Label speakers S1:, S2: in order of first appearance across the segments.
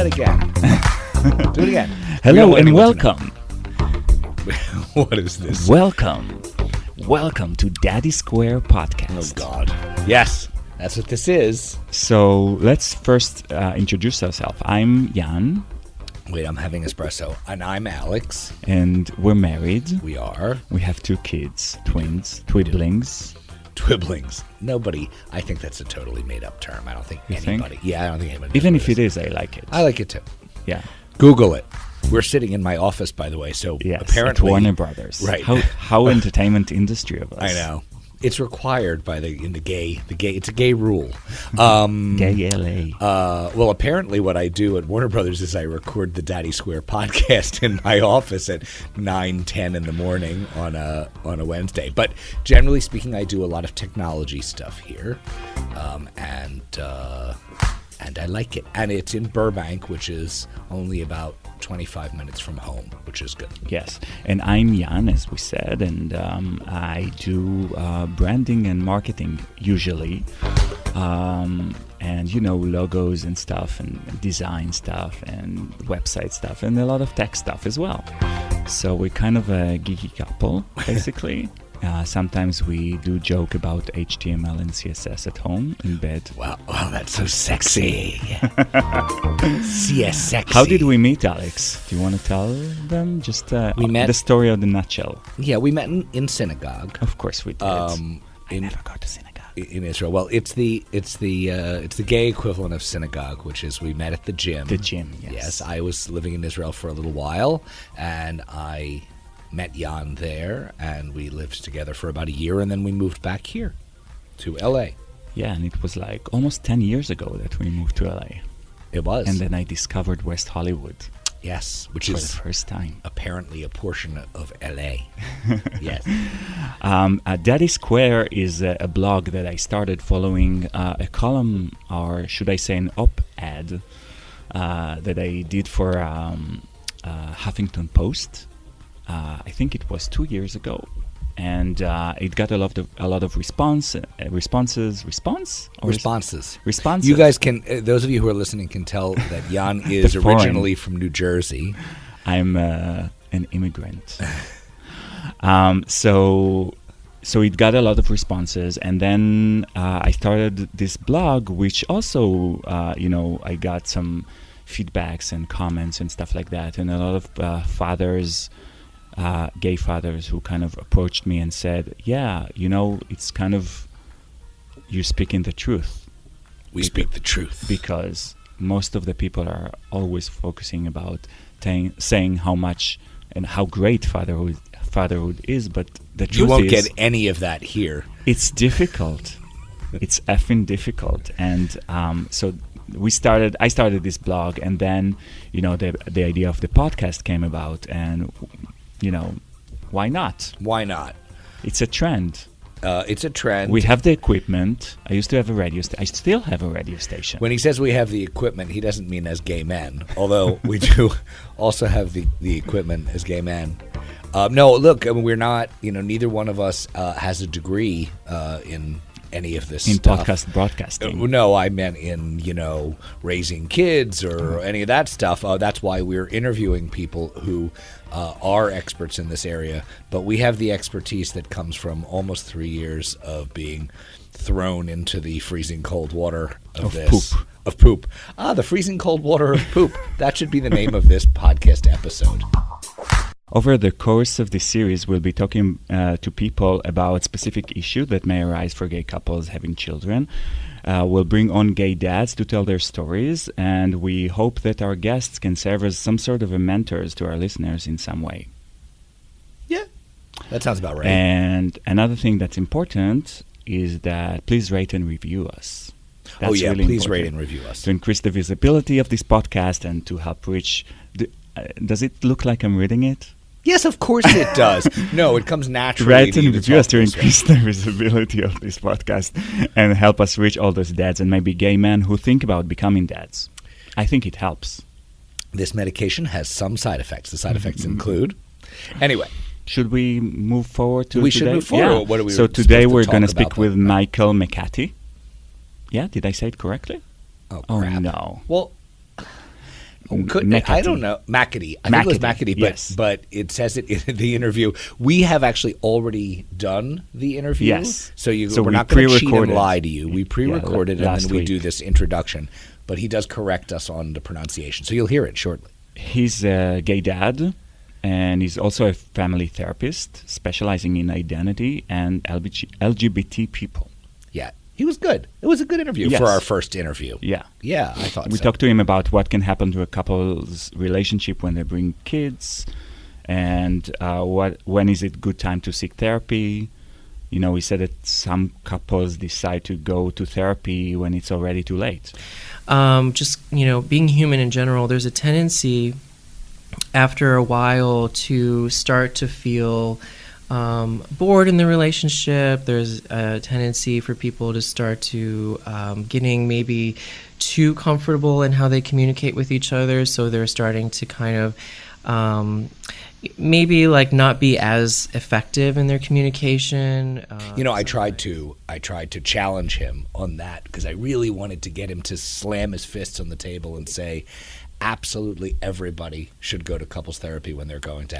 S1: that again. Do it again.
S2: Hello and welcome.
S1: What is this?
S2: Welcome to Daddy Square Podcast.
S1: Oh, God. Yes, that's what this is.
S2: So let's first introduce ourselves. I'm Jan.
S1: Wait, I'm having espresso. And I'm Alex.
S2: And we're married.
S1: We are.
S2: We have 2 kids, twins, twiblings.
S1: Twiblings. Nobody. I think that's a totally made-up term. I don't think anybody. Yeah, I don't think anybody.
S2: Even if it is, I like it.
S1: I like it too.
S2: Yeah.
S1: Google it. We're sitting in my office, by the way. So
S2: yes,
S1: apparently,
S2: at Warner Brothers.
S1: Right.
S2: How entertainment industry of us.
S1: I know. It's required by the gay. It's a gay rule.
S2: Gay LA.
S1: Well, apparently, what I do at Warner Brothers is I record the Daddy Square podcast in my office at 9:10 in the morning on a Wednesday. But generally speaking, I do a lot of technology stuff here, and I like it. And it's in Burbank, which is only about 25 minutes from home, which is good.
S2: Yes, and I'm Jan, as we said, and I do branding and marketing usually, and logos and stuff, and design stuff, and website stuff, and a lot of tech stuff as well. So we're kind of a geeky couple, basically. Sometimes we do joke about HTML and CSS at home in bed.
S1: Wow, that's so sexy. CSS.
S2: How did we meet, Alex? Do you want to tell them just
S1: we met,
S2: the story of the nutshell?
S1: Yeah, we met in synagogue.
S2: Of course we did. I never go to synagogue
S1: in Israel. Well, it's the gay equivalent of synagogue, which is we met at the gym.
S2: The gym, yes.
S1: Yes, I was living in Israel for a little while, and I met Jan there, and we lived together for about a year, and then we moved back here to LA.
S2: Yeah, and it was like almost 10 years ago that we moved to LA.
S1: It was.
S2: And then I discovered West Hollywood.
S1: Yes, which
S2: for
S1: is
S2: the first time.
S1: Apparently a portion of LA. Yes.
S2: Daddy Square is a blog that I started following a column, or should I say an op-ed, that I did for Huffington Post. I think it was 2 years ago, and it got a lot of responses.
S1: You guys can, those of you who are listening can tell that Jan is originally from New Jersey.
S2: I'm an immigrant. So it got a lot of responses, and then I started this blog, which also, I got some feedbacks and comments and stuff like that, and a lot of fathers. Gay fathers who kind of approached me and said, it's kind of, you're speaking the truth.
S1: We speak the truth.
S2: Because most of the people are always focusing about saying how much and how great fatherhood is, but the truth is...
S1: You won't get any of that here.
S2: It's difficult. It's effing difficult. And so I started this blog, and then, the idea of the podcast came about, and... why not?
S1: Why not?
S2: It's a trend.
S1: It's a trend.
S2: We have the equipment. I used to have a radio station. I still have a radio station.
S1: When he says we have the equipment, he doesn't mean as gay men, although we do also have the equipment as gay men. No, look, we're not, neither one of us has a degree in any of this
S2: in
S1: stuff.
S2: Podcast broadcasting.
S1: No, I meant in, raising kids or any of that stuff. That's why we're interviewing people who are experts in this area. But we have the expertise that comes from almost 3 years of being thrown into the freezing cold water of poop. The freezing cold water of poop. That should be the name of this podcast episode.
S2: Over the course of this series, we'll be talking to people about specific issues that may arise for gay couples having children. We'll bring on gay dads to tell their stories, and we hope that our guests can serve as some sort of a mentors to our listeners in some way.
S1: Yeah, that sounds about right.
S2: And another thing that's important is that please rate and review us. That's really
S1: please
S2: important
S1: rate and review us.
S2: to increase the visibility of this podcast and to help reach... does it look like I'm reading it?
S1: Yes, of course it does. No, it comes naturally.
S2: Rate and review us to increase the visibility of this podcast and help us reach all those dads and maybe gay men who think about becoming dads. I think it helps.
S1: This medication has some side effects. The side effects include... Anyway.
S2: Should we move forward to
S1: we
S2: today?
S1: Should move forward.
S2: Yeah.
S1: What are we
S2: so today we're going to
S1: about
S2: speak with Michael McCarthy. Yeah, did I say it correctly?
S1: Oh, crap.
S2: Oh, no.
S1: Well... I don't know. McAtee. I think it was McAtee,
S2: yes.
S1: but it says it in the interview. We have actually already done the interview.
S2: Yes.
S1: So we're
S2: we
S1: not going to cheat and
S2: pre-recorded.
S1: lie to you. We pre-recorded and
S2: last
S1: then we
S2: week.
S1: do this introduction. But he does correct us on the pronunciation. So you'll hear it shortly.
S2: He's a gay dad, and he's also a family therapist specializing in identity and LGBT people.
S1: Yeah. He was good. It was a good interview
S2: Yes.
S1: for our first interview.
S2: Yeah.
S1: Yeah, I thought
S2: We
S1: so.
S2: talked to him about what can happen to a couple's relationship when they bring kids, and when is it good time to seek therapy. He said that some couples decide to go to therapy when it's already too late.
S3: Being human in general, there's a tendency after a while to start to feel bored in the relationship. There's a tendency for people to start to getting maybe too comfortable in how they communicate with each other. So they're starting to kind of maybe like not be as effective in their communication.
S1: I tried to challenge him on that because I really wanted to get him to slam his fists on the table and say, absolutely everybody should go to couples therapy when they're going to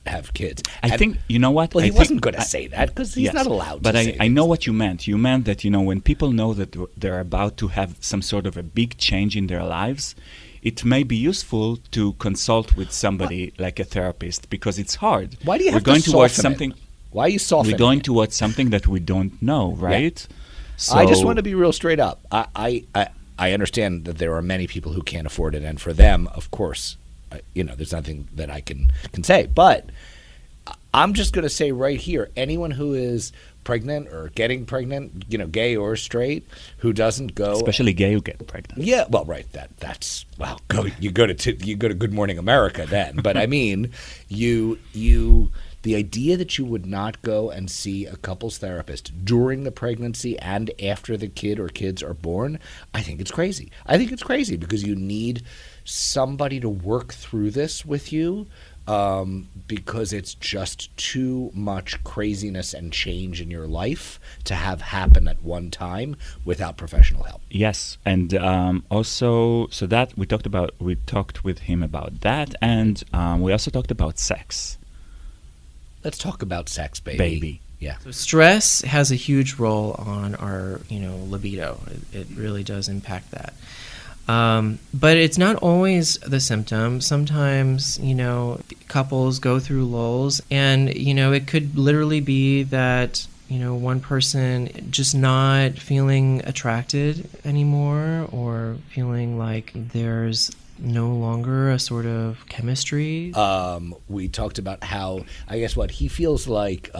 S1: have kids.
S2: I think, you know what?
S1: Well, he
S2: I
S1: wasn't going to say that because he's
S2: Yes,
S1: not allowed
S2: but
S1: to say
S2: I know what you meant. You meant that, when people know that they're about to have some sort of a big change in their lives, it may be useful to consult with somebody like a therapist because it's hard.
S1: Why do you have
S2: We're going
S1: to
S2: to watch
S1: soften
S2: something.
S1: it? Why are you softening
S2: We're going
S1: it?
S2: to watch something that we don't know, right? So
S1: I just want to be real straight up. I understand that there are many people who can't afford it, and for them, of course, there's nothing that I can say. But I'm just going to say right here, anyone who is pregnant or getting pregnant, gay or straight, who doesn't go,
S2: especially gay who get pregnant.
S1: Yeah, well, right. That's you go to Good Morning America then. But I mean, the idea that you would not go and see a couples therapist during the pregnancy and after the kid or kids are born, I think it's crazy. I think it's crazy because you need somebody to work through this with you. Because it's just too much craziness and change in your life to have happen at one time without professional help.
S2: Yes, and also, so that we talked with him about that, and we also talked about sex.
S1: Let's talk about sex,
S2: Baby.
S1: Yeah.
S3: So stress has a huge role on our, libido. It really does impact that. But it's not always the symptom. Sometimes, couples go through lulls, and, it could literally be that, one person just not feeling attracted anymore or feeling like there's no longer a sort of chemistry.
S1: We talked about how, I guess what he feels like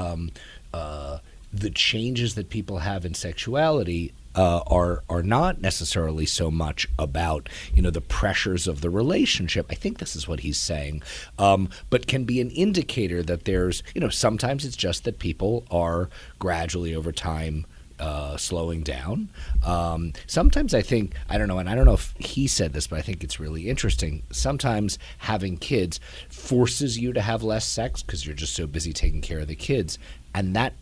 S1: the changes that people have in sexuality are not necessarily so much about the pressures of the relationship. I think this is what he's saying, but can be an indicator that there's sometimes it's just that people are gradually over time slowing down. Sometimes I think I don't know if he said this, but I think it's really interesting. Sometimes having kids forces you to have less sex because you're just so busy taking care of the kids, and that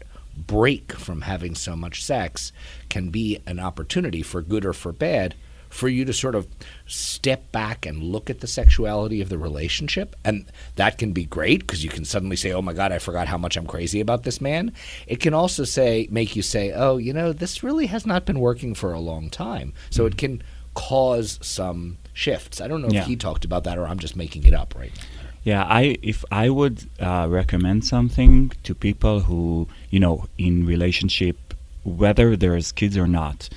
S1: break from having so much sex can be an opportunity, for good or for bad, for you to sort of step back and look at the sexuality of the relationship. And that can be great because you can suddenly say, oh my God, I forgot how much I'm crazy about this man. It can also make you say, oh, this really has not been working for a long time. So it can cause some shifts. I don't know if he talked about that or I'm just making it up right now.
S2: Yeah, if I would recommend something to people who, in relationship, whether there's kids or not,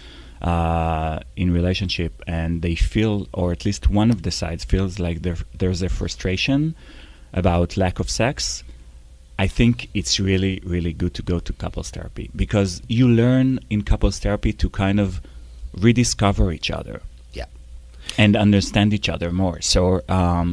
S2: in relationship, and they feel, or at least one of the sides feels like there's a frustration about lack of sex, I think it's really, really good to go to couples therapy because you learn in couples therapy to kind of rediscover each other. And understand each other more. So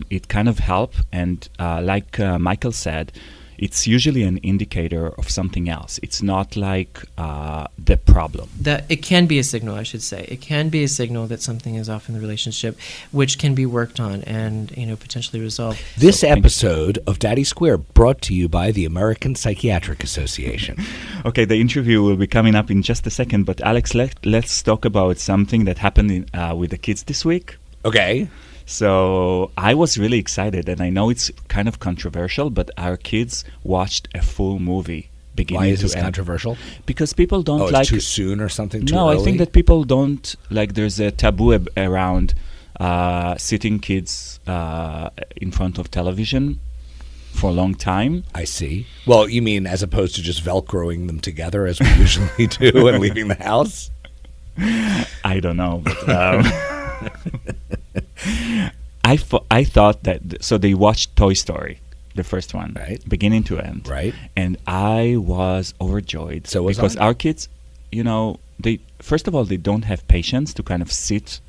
S2: it kind of help. And like Michael said, it's usually an indicator of something else. It's not like the problem.
S3: That it can be a signal, I should say. It can be a signal that something is off in the relationship, which can be worked on and potentially resolved.
S1: This episode of Daddy Square brought to you by the American Psychiatric Association.
S2: Okay, the interview will be coming up in just a second, but Alex, let's talk about something that happened with the kids this week.
S1: Okay.
S2: So I was really excited, and I know it's kind of controversial, but our kids watched a full movie beginning
S1: Why is
S2: to
S1: this
S2: end.
S1: controversial?
S2: Because people don't
S1: Oh, it's
S2: like
S1: too soon or something? Too
S2: no,
S1: early?
S2: I think that people don't like. There's a taboo around sitting kids in front of television for a long time.
S1: I see. Well, you mean as opposed to just Velcroing them together as we usually do and leaving the house?
S2: I don't know. But, I thought that so they watched Toy Story, the first one,
S1: Right.
S2: beginning to end,
S1: Right.
S2: and I was overjoyed.
S1: So was
S2: because
S1: I.
S2: our kids, they first of all they don't have patience to kind of sit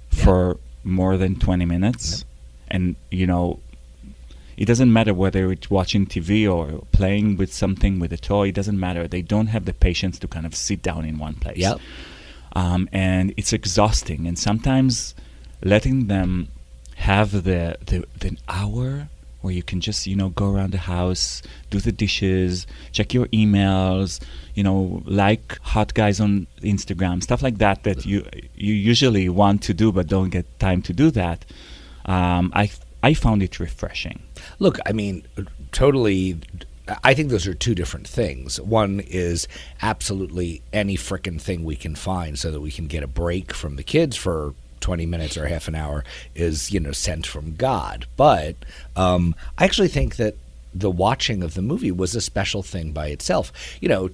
S2: for more than 20 minutes, and it doesn't matter whether it's watching TV or playing with something with a toy. It doesn't matter. They don't have the patience to kind of sit down in one place.
S1: Yep.
S2: And it's exhausting. And sometimes letting them have the hour where you can just go around the house, do the dishes, check your emails, like hot guys on Instagram, stuff like that you usually want to do but don't get time to do that. I found it refreshing.
S1: Look, I mean, totally. I think those are two different things. One is absolutely any frickin' thing we can find so that we can get a break from the kids for 20 minutes or half an hour is, sent from God. But I actually think that the watching of the movie was a special thing by itself.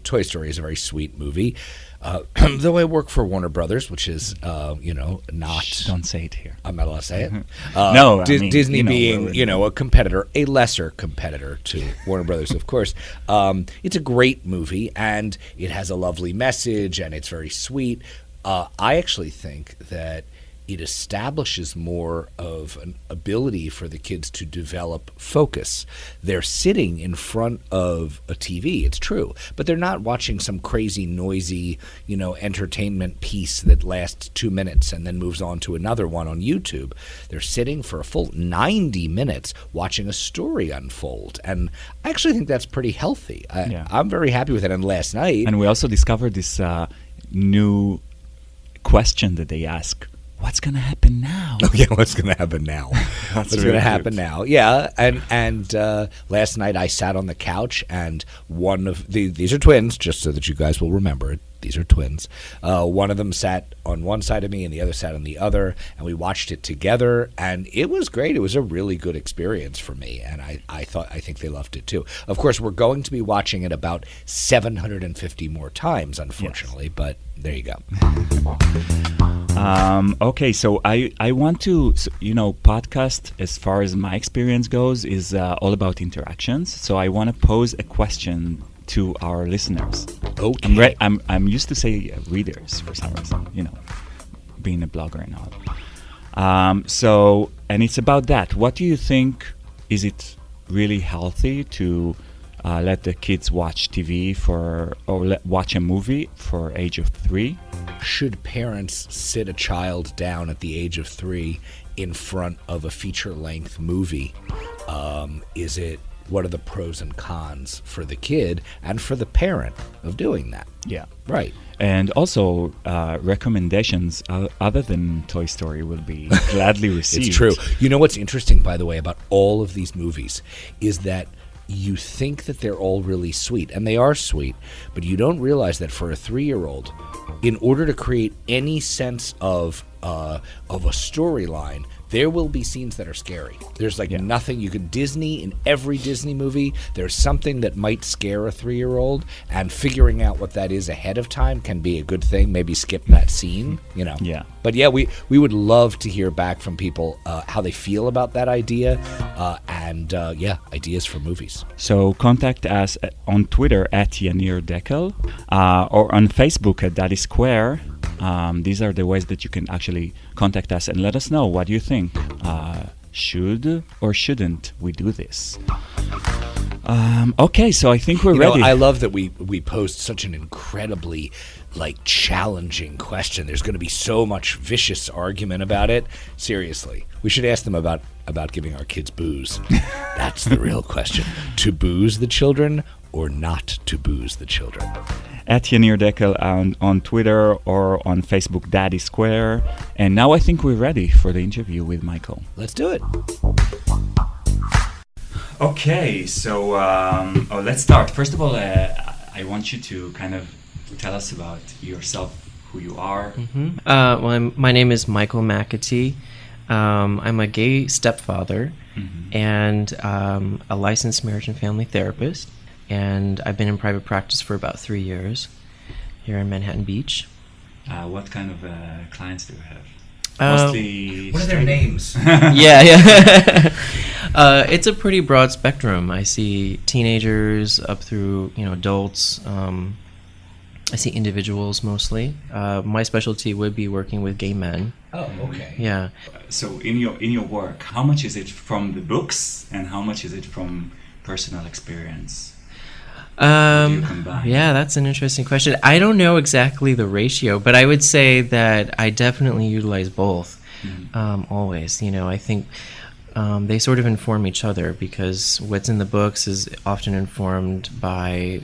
S1: Toy Story is a very sweet movie. Though I work for Warner Brothers, which is, not...
S2: Shh, don't say it here.
S1: I'm not allowed to say it.
S2: No, I mean,
S1: Disney being,
S2: we're-
S1: a competitor, a lesser competitor to Warner Brothers, of course. It's a great movie, and it has a lovely message, and it's very sweet. I actually think that it establishes more of an ability for the kids to develop focus. They're sitting in front of a TV, it's true, but they're not watching some crazy, noisy, entertainment piece that lasts 2 minutes and then moves on to another one on YouTube. They're sitting for a full 90 minutes watching a story unfold, and I actually think that's pretty healthy. I'm very happy with it, and last night...
S2: And we also discovered this new question that they ask. What's going to happen now?
S1: Oh, yeah, what's going to happen now? What's
S2: really
S1: going to happen
S2: cute.
S1: now? Yeah, and last night I sat on the couch, and one of these are twins, just so that you guys will remember it. These are twins. One of them sat on one side of me, and the other sat on the other, and we watched it together, and it was great. It was a really good experience for me, and I think they loved it too. Of course, we're going to be watching it about 750 more times, unfortunately, but there you go.
S2: Okay, so I want to, podcast, as far as my experience goes, is all about interactions. So I want to pose a question to our listeners.
S1: Okay.
S2: I'm used to say readers for some reason, being a blogger and all. And it's about that. What do you think? Is it really healthy to let the kids watch TV watch a movie for age of 3?
S1: Should parents sit a child down at the age of 3 in front of a feature-length movie? What are the pros and cons for the kid and for the parent of doing that?
S2: Yeah.
S1: Right.
S2: And also, recommendations other than Toy Story will be gladly received.
S1: It's true. You know what's interesting, by the way, about all of these movies is that you think that they're all really sweet, and they are sweet, but you don't realize that for a 3-year-old, in order to create any sense of a storyline, there will be scenes that are scary. There's nothing you could Disney in every Disney movie. There's something that might scare a 3-year-old, and figuring out what that is ahead of time can be a good thing. Maybe skip that scene,
S2: Yeah.
S1: But yeah, we would love to hear back from people how they feel about that idea, and ideas for movies.
S2: So contact us on Twitter at Yanir Dekel, or on Facebook at Daddy Square. These are the ways that you can actually contact us and let us know what you think. Should or shouldn't we do this? Okay, so I think we're ready.
S1: I love that we posed such an incredibly challenging question. There's going to be so much vicious argument about it. Seriously, we should ask them about giving our kids booze. That's the real question. To booze the children or not to booze the children?
S2: at Yanir Dekel on Twitter or on Facebook, Daddy Square. And now I think we're ready for the interview with Michael.
S1: Let's do it.
S2: Okay, so let's start. First of all, I want you to kind of tell us about yourself, who you are.
S3: Well, my name is Michael McAtee. I'm a gay stepfather and a licensed marriage and family therapist. And I've been in private practice for about 3 years here in Manhattan Beach.
S2: What kind of clients do you have?
S3: Mostly.
S1: What are their names?
S3: Yeah. It's a pretty broad spectrum. I see teenagers up through adults. I see individuals mostly. My specialty would be working with gay men.
S1: Oh, okay.
S3: Yeah.
S2: So in your work, how much is it from the books and how much is it from personal experience? Do you combine?
S3: Yeah, that's an interesting question. I don't know exactly the ratio, but I would say that I definitely utilize both. Always. I think they sort of inform each other because what's in the books is often informed by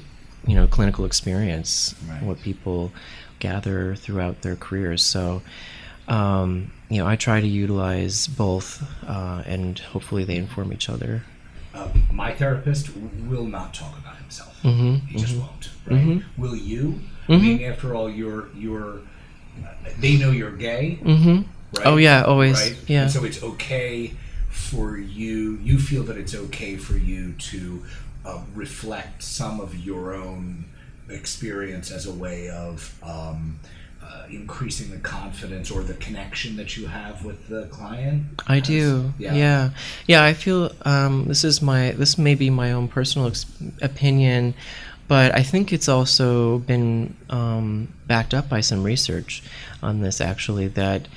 S3: clinical experience,
S2: right.
S3: What people gather throughout their careers. So, I try to utilize both, and hopefully they inform each other.
S1: My therapist will not talk about himself. He just won't. Right? Will you? I mean, after all, they know you're gay. Right?
S3: Oh yeah, always.
S1: Right?
S3: Yeah.
S1: And so it's okay for you. You feel that it's okay for you to reflect some of your own experience as a way of increasing the confidence or the connection that you have with the client.
S3: I do. Yeah. I feel this may be my own personal opinion, but I think it's also been backed up by some research on this. Actually, that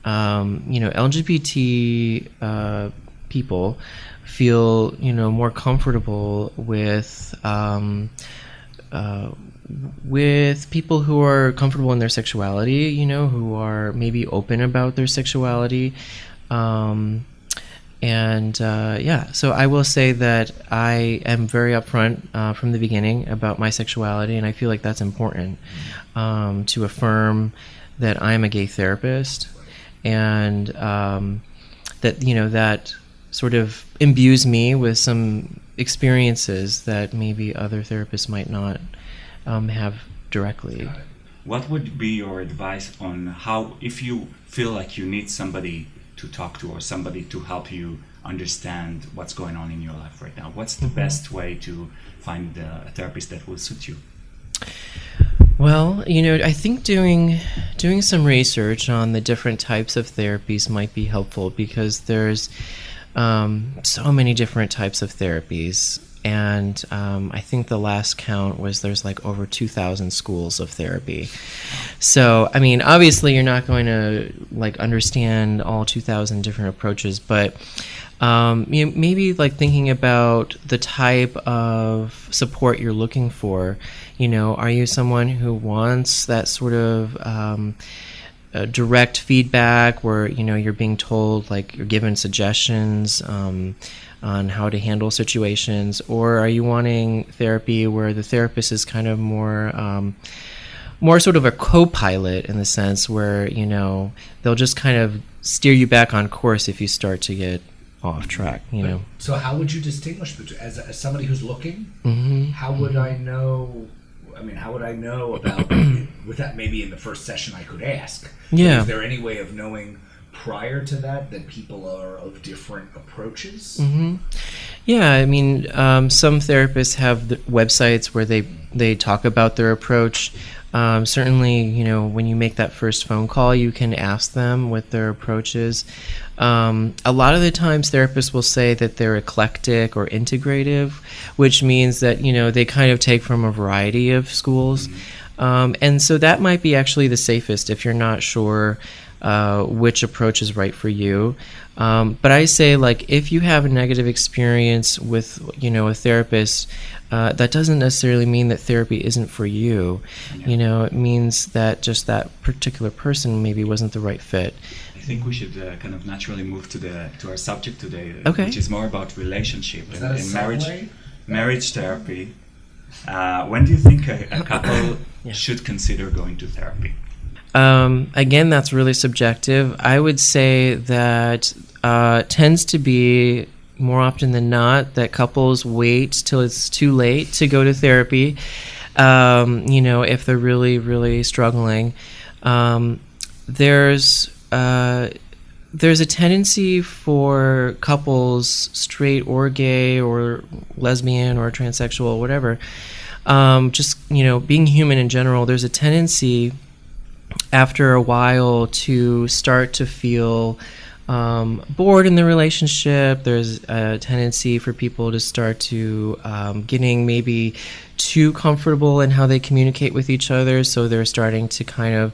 S3: LGBT people feel more comfortable with people who are comfortable in their sexuality, who are maybe open about their sexuality. So I will say that I am very upfront from the beginning about my sexuality, and I feel like that's important to affirm that I'm a gay therapist, and that sort of imbues me with some experiences that maybe other therapists might not have directly.
S2: What would be your advice on how, if you feel like you need somebody to talk to or somebody to help you understand what's going on in your life right now, what's the best way to find a therapist that will suit you?
S3: Well, I think doing some research on the different types of therapies might be helpful because there's so many different types of therapies. And I think the last count was there's like over 2,000 schools of therapy. So, I mean, obviously you're not going to understand all 2,000 different approaches, but maybe thinking about the type of support you're looking for. Are you someone who wants that sort of direct feedback where you're being told, you're given suggestions on how to handle situations, or are you wanting therapy where the therapist is kind of more sort of a co-pilot in the sense where they'll just kind of steer you back on course if you start to get off track.
S1: So how would you distinguish between, as somebody who's looking? How would I know? I mean, how would I know about with that? Maybe in the first session I could ask.
S3: Yeah.
S1: Is there any way of knowing prior to that people are of different approaches?
S3: Yeah, I mean, some therapists have websites where they talk about their approach. Certainly, when you make that first phone call, you can ask them what their approach is. A lot of the times therapists will say that they're eclectic or integrative, which means that, they kind of take from a variety of schools. And so that might be actually the safest if you're not sure which approach is right for you. But I say, if you have a negative experience with, a therapist, that doesn't necessarily mean that therapy isn't for you.
S2: Yeah.
S3: It means that just that particular person maybe wasn't the right fit.
S2: I think we should kind of naturally move to our subject today,
S3: Okay.
S2: which is more about relationship
S1: Is that a
S2: and marriage therapy. When do you think a couple
S3: Yeah.
S2: should consider going to therapy?
S3: Again, that's really subjective. I would say that tends to be more often than not that couples wait till it's too late to go to therapy. If they're really, really struggling, there's a tendency for couples, straight or gay or lesbian or transsexual, whatever, being human in general, there's a tendency after a while to start to feel bored in the relationship. There's a tendency for people to start to getting maybe too comfortable in how they communicate with each other, so they're starting to kind of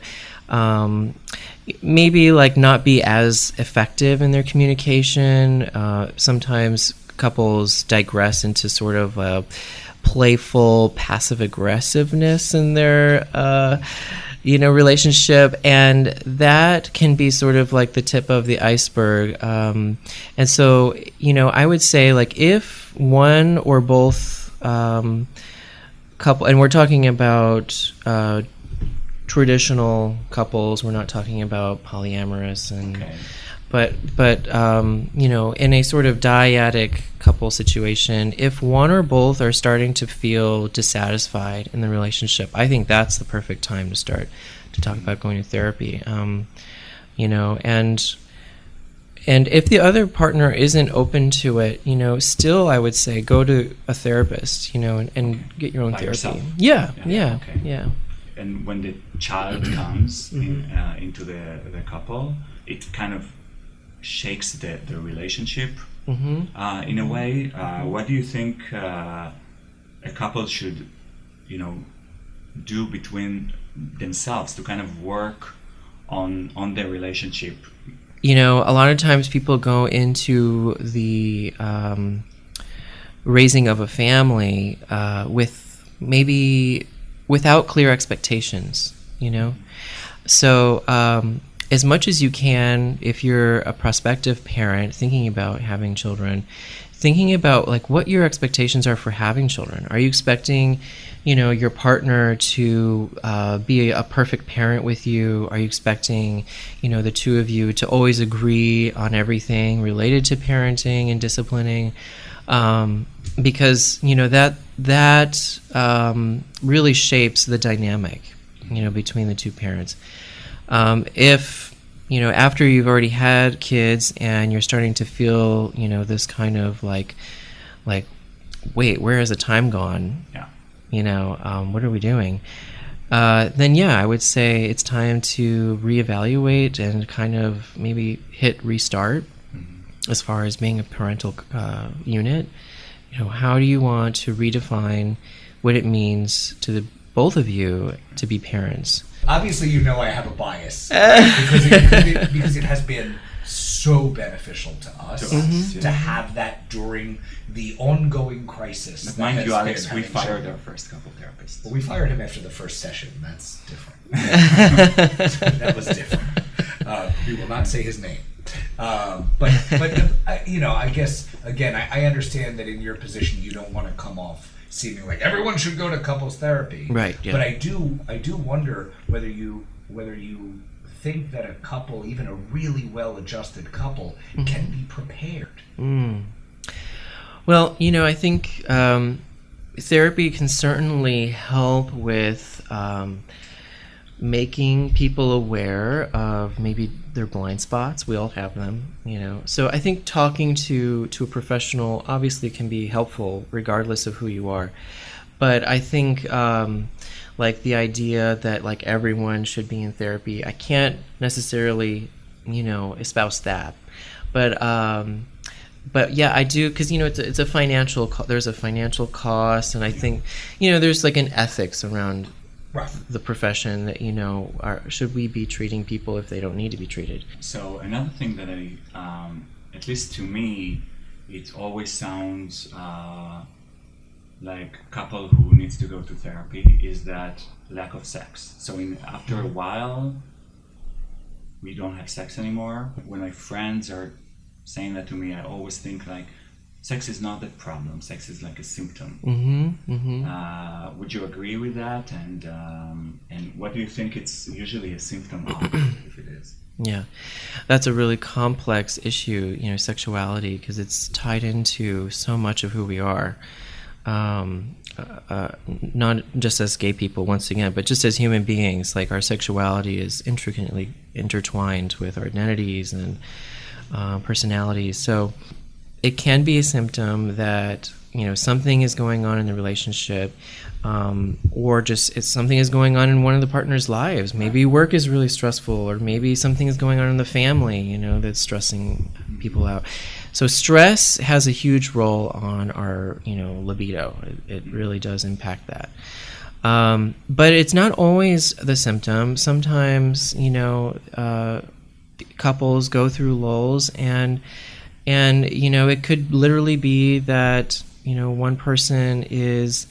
S3: maybe like not be as effective in their communication. Sometimes couples digress into sort of a playful passive aggressiveness in their relationship, and that can be sort of like the tip of the iceberg. And so, I would say, like, if one or both couple, and we're talking about traditional couples, we're not talking about polyamorous, and
S2: Okay.
S3: but in a sort of dyadic couple situation, if one or both are starting to feel dissatisfied in the relationship, I think that's the perfect time to start to talk about going to therapy. And if the other partner isn't open to it, still I would say go to a therapist, and get your own
S2: By
S3: therapy.
S2: yourself?
S3: Yeah.
S2: Okay. And when the child comes into the couple, it kind of shakes the relationship in a way. What do you think a couple should, do between themselves to kind of work on their relationship?
S3: A lot of times people go into the raising of a family with maybe without clear expectations, So as much as you can, if you're a prospective parent thinking about having children, thinking about like what your expectations are for having children. Are you expecting, your partner to be a perfect parent with you? Are you expecting, the two of you to always agree on everything related to parenting and disciplining? Because that really shapes the dynamic, between the two parents. If after you've already had kids and you're starting to feel this kind of like wait, where has the time gone? What are we doing? Then I would say it's time to reevaluate and kind of maybe hit restart as far as being a parental unit. How do you want to redefine what it means to the both of you to be parents?
S1: Obviously, I have a bias, right? because it has been so beneficial to us to have that during the ongoing crisis.
S2: But
S1: that
S2: mind
S1: has
S2: you,
S1: been
S2: Alex, we
S1: having
S2: fired
S1: children.
S2: our first couple therapists.
S1: Well, we fired him after the first session. That's different. That was different. We will not say his name. But I guess again, I understand that in your position, you don't want to come off seeming like everyone should go to couples therapy.
S3: Right. Yeah.
S1: But I do wonder whether you think that a couple, even a really well-adjusted couple, can be prepared.
S3: Well, I think therapy can certainly help with making people aware of maybe their blind spots. We all have them, So I think talking to a professional obviously can be helpful regardless of who you are. But I think like the idea that like everyone should be in therapy, I can't necessarily, espouse that. But yeah, I do, because it's a financial. There's a financial cost, and I think there's like an ethics around the profession that should we be treating people if they don't need to be treated.
S2: So another thing that at least to me, it always sounds like a couple who needs to go to therapy is that lack of sex. So after a while, we don't have sex anymore. When my friends are saying that to me, I always think like, sex is not the problem. Sex is like a symptom. Would you agree with that? And what do you think it's usually a symptom of, if it is?
S3: Yeah, that's a really complex issue, sexuality, because it's tied into so much of who we are. Not just as gay people, once again, but just as human beings. Like, our sexuality is intricately intertwined with our identities and personalities. So it can be a symptom that something is going on in the relationship, or just something is going on in one of the partner's lives. Maybe work is really stressful, or maybe something is going on in the family, that's stressing people out. So stress has a huge role on our, libido. It really does impact that. But it's not always the symptom. Sometimes, couples go through lulls, and it could literally be that, one person is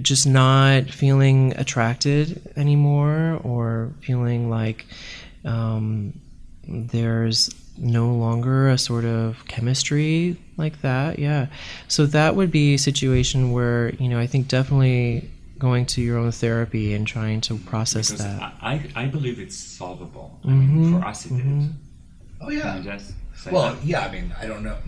S3: just not feeling attracted anymore, or feeling like there's no longer a sort of chemistry like that. Yeah. So that would be a situation where, I think definitely going to your own therapy and trying to process
S2: because
S3: that.
S2: I believe it's solvable. I mean, for us it is.
S1: Oh, yeah.
S2: Can I just say
S1: Well,
S2: that?
S1: yeah, I mean, I don't know.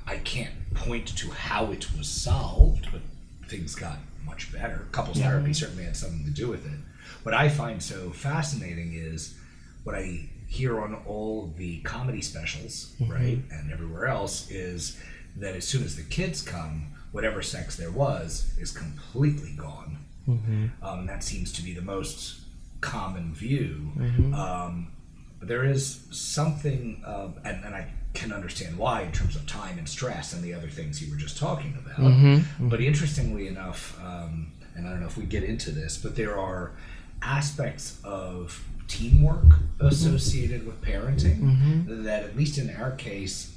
S1: I can't point to how it was solved, but things got much better. Couples therapy certainly had something to do with it. What I find so fascinating is what I hear on all the comedy specials, right, and everywhere else, is that as soon as the kids come, whatever sex there was is completely gone. That seems to be the most common view. But there is something, and I can understand why, in terms of time and stress and the other things you were just talking about. But interestingly enough, and I don't know if we get into this, but there are aspects of teamwork associated with parenting that, at least in our case,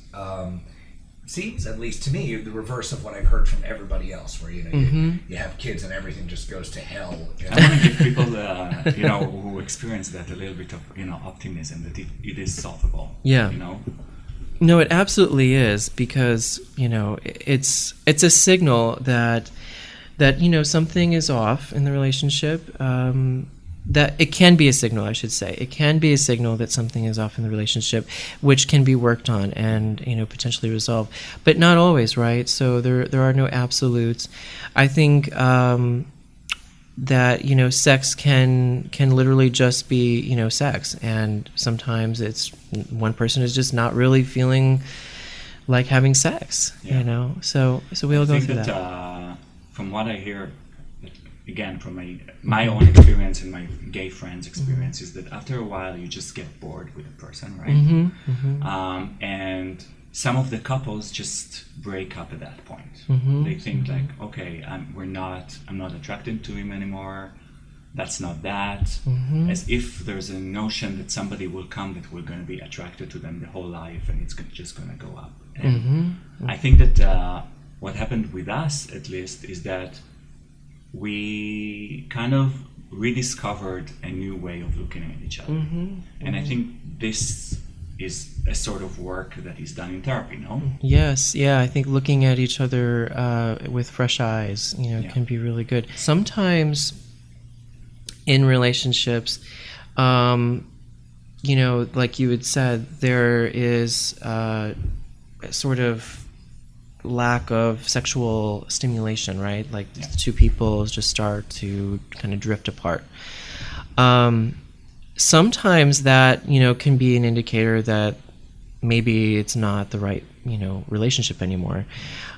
S1: seems, at least to me, the reverse of what I've heard from everybody else, where you have kids and everything just goes to hell.
S2: I want to give people, who experience that, a little bit of optimism that it is solvable.
S3: Yeah. No, it absolutely is, because it's a signal that something is off in the relationship. That it can be a signal, I should say. It can be a signal that something is off in the relationship, which can be worked on and potentially resolved, but not always, right? So there are no absolutes. I think that sex can literally just be sex, and sometimes it's one person is just not really feeling like having sex. So we all go through that.
S2: From what I hear, again, from my own experience and my gay friends' experience, is that after a while you just get bored with a person, right? And some of the couples just break up at that point. They think like, okay, I'm not attracted to him anymore. That's not that. As if there's a notion that somebody will come that we're going to be attracted to them the whole life, and it's just going to go up. And I think that what happened with us, at least, is that we kind of rediscovered a new way of looking at each other. And I think this is a sort of work that is done in therapy, no?
S3: Yes, yeah, I think looking at each other with fresh eyes, can be really good. Sometimes in relationships, like you had said, there is a sort of lack of sexual stimulation, right? Like the two people just start to kind of drift apart. Sometimes that, can be an indicator that maybe it's not the right, relationship anymore.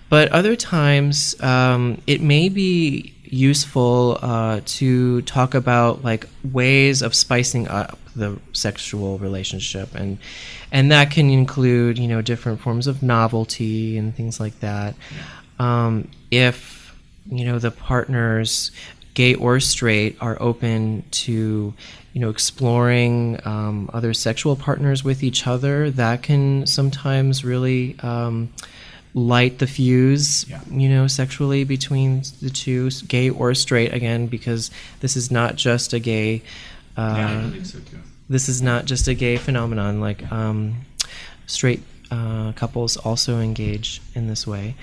S3: But other times, it may be useful to talk about like ways of spicing up the sexual relationship, and that can include different forms of novelty and things like that. If the partners, gay or straight, are open to exploring other sexual partners with each other, that can sometimes really light the fuse, sexually between the two, gay or straight, again, because this is not just a gay
S2: I believe so too.
S3: this is not just a gay phenomenon. Like straight couples also engage in this way.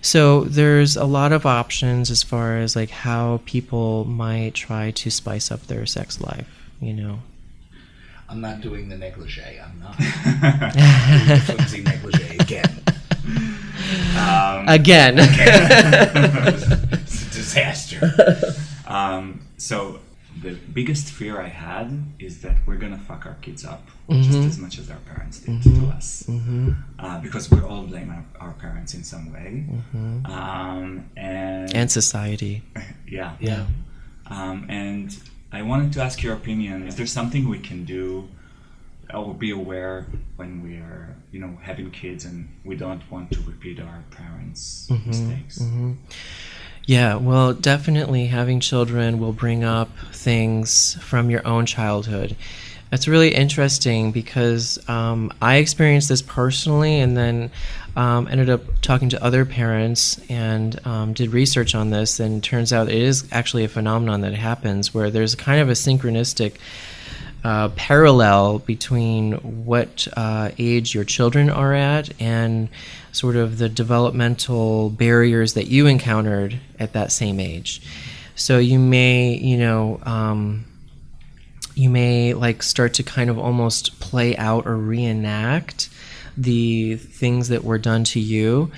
S3: So there's a lot of options as far as like how people might try to spice up their sex life, you know.
S1: I'm not doing the negligee. I'm not doing the flimsy negligee again.
S3: Again.
S1: It's a disaster.
S2: So the biggest fear I had is that we're gonna fuck our kids up just as much as our parents did to us, because we all blame our parents in some way,
S3: And society.
S2: yeah.
S3: Yeah.
S2: And I wanted to ask your opinion. Is there something we can do or be aware when we are, having kids and we don't want to repeat our parents' mistakes?
S3: Yeah, well, definitely having children will bring up things from your own childhood. It's really interesting because I experienced this personally, and then ended up talking to other parents and did research on this, and it turns out it is actually a phenomenon that happens where there's kind of a synchronistic parallel between what age your children are at and sort of the developmental barriers that you encountered at that same age. So you may, you may like start to kind of almost play out or reenact the things that were done to you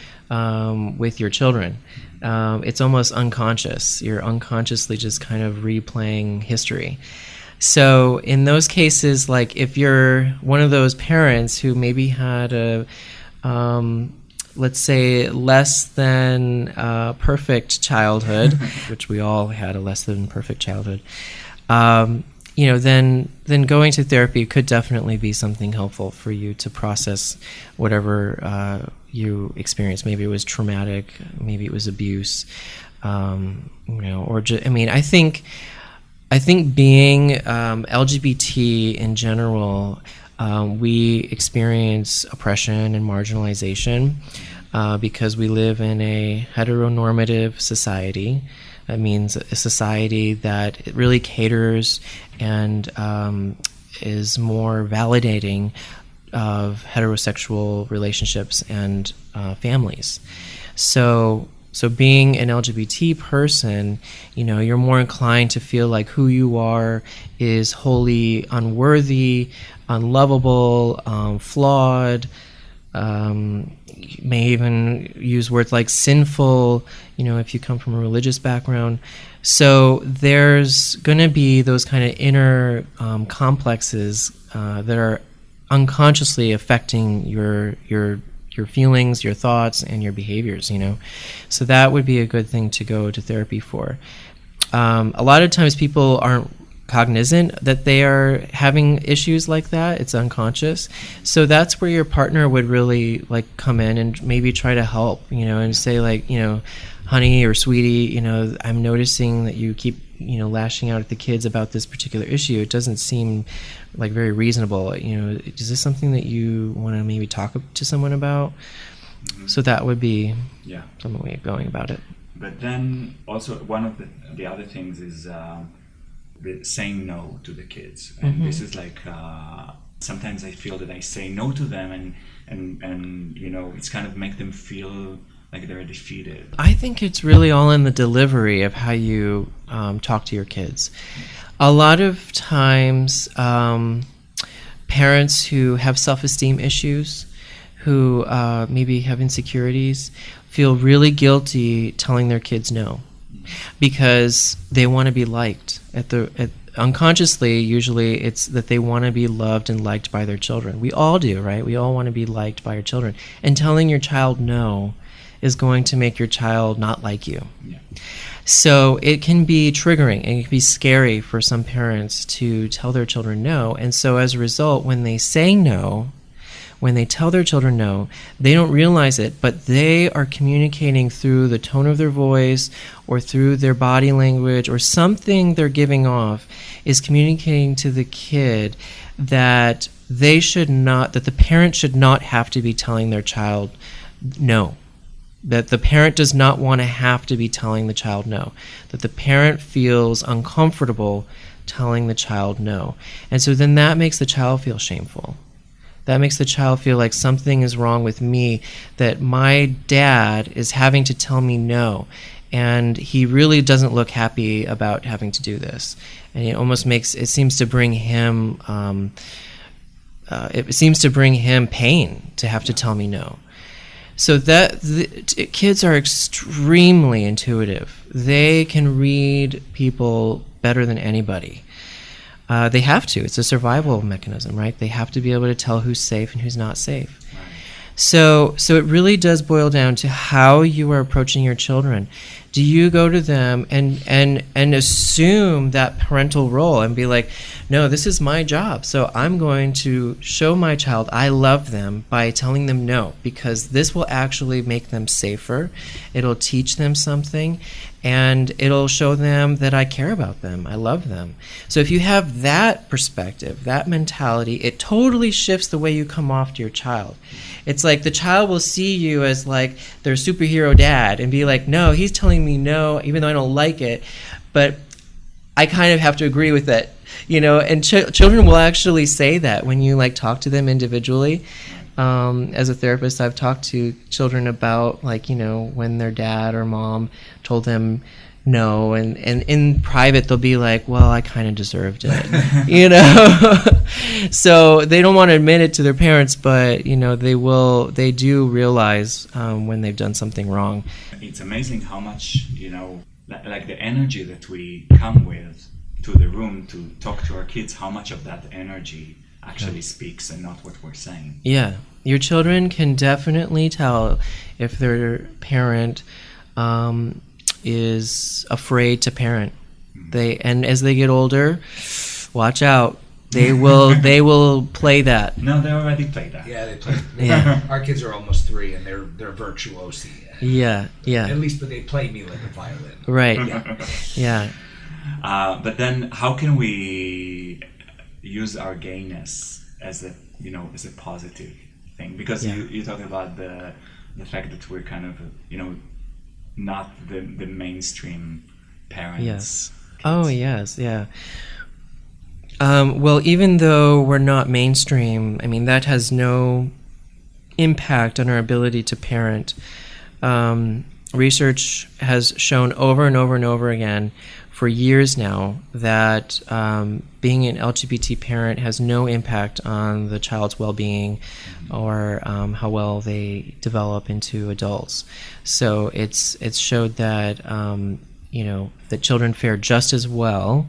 S3: with your children. It's almost unconscious. You're unconsciously just kind of replaying history. So in those cases, like if you're one of those parents who maybe had a, let's say, less than perfect childhood, which we all had a less than perfect childhood, then going to therapy could definitely be something helpful for you to process whatever you experienced. Maybe it was traumatic, maybe it was abuse, or just, I think being LGBT in general, we experience oppression and marginalization because we live in a heteronormative society. That means a society that really caters and is more validating of heterosexual relationships and families. So being an LGBT person, you're more inclined to feel like who you are is wholly unworthy, unlovable, flawed. You may even use words like sinful, if you come from a religious background. So there's going to be those kind of inner complexes that are unconsciously affecting your feelings, your thoughts, and your behaviors, So that would be a good thing to go to therapy for. A lot of times people aren't cognizant that they are having issues like that. It's unconscious. So that's where your partner would really come in and maybe try to help, and say honey or sweetie, I'm noticing that you keep, lashing out at the kids about this particular issue. It doesn't seem very reasonable. Is this something that you want to maybe talk to someone about? So that would be some way of going about it.
S2: But then also one of the other things is saying no to the kids. And this is sometimes I feel that I say no to them and it's kind of make them feel like they're defeated.
S3: I think it's really all in the delivery of how you talk to your kids. A lot of times, parents who have self-esteem issues, who maybe have insecurities, feel really guilty telling their kids no, because they want to be liked. Unconsciously, usually it's that they want to be loved and liked by their children. We all do, right? We all want to be liked by our children. And telling your child no is going to make your child not like you.
S2: Yeah.
S3: So it can be triggering and it can be scary for some parents to tell their children no. And so as a result, when they say no, when they tell their children no, they don't realize it, but they are communicating through the tone of their voice or through their body language or something they're giving off is communicating to the kid that that the parent should not have to be telling their child no. That the parent does not want to have to be telling the child no. That the parent feels uncomfortable telling the child no. And so then that makes the child feel shameful. That makes the child feel like something is wrong with me, that my dad is having to tell me no. And he really doesn't look happy about having to do this. And it seems to bring him, pain to have to tell me no. So kids are extremely intuitive. They can read people better than anybody. They have to. It's a survival mechanism, right? They have to be able to tell who's safe and who's not safe. Right. So it really does boil down to how you are approaching your children. Do you go to them and assume that parental role and be like, no, this is my job, so I'm going to show my child I love them by telling them no, because this will actually make them safer. It'll teach them something, and it'll show them that I care about them, I love them. So if you have that perspective, that mentality, it totally shifts the way you come off to your child. It's like the child will see you as like their superhero dad and be like, no, he's telling me no, even though I don't like it, but I kind of have to agree with it, and children will actually say that when you like talk to them individually. As a therapist, I've talked to children about when their dad or mom told them no, and in private they'll be like, well, I kind of deserved it, So they don't want to admit it to their parents, but they do realize when they've done something wrong.
S2: It's amazing how much like the energy that we come with to the room to talk to our kids, how much of that energy actually speaks and not what we're saying.
S3: Yeah, your children can definitely tell if their parent is afraid to parent. And as they get older, watch out. They will play that.
S2: No, they already play that.
S1: Yeah, they play. Yeah. Our kids are almost 3, and they're virtuosi.
S3: Yeah.
S1: At least, but they play me like a violin.
S3: Right.
S1: Yeah.
S2: But then, how can we use our gayness as a positive thing? Because you talk about the fact that we're kind of not the mainstream parents.
S3: Yes. Kids. Oh yes, yeah. Well, even though we're not mainstream, I mean that has no impact on our ability to parent. Research has shown over and over and over again for years now that being an LGBT parent has no impact on the child's well-being or how well they develop into adults. So it's showed that that children fare just as well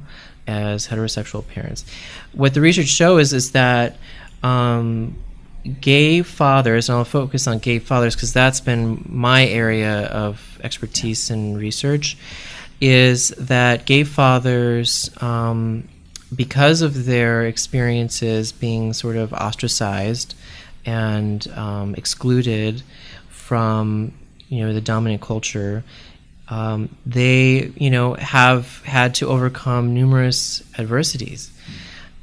S3: as heterosexual parents. What the research shows is that gay fathers, and I'll focus on gay fathers because that's been my area of expertise and research, is that gay fathers, because of their experiences being sort of ostracized and excluded from the dominant culture, they have had to overcome numerous adversities,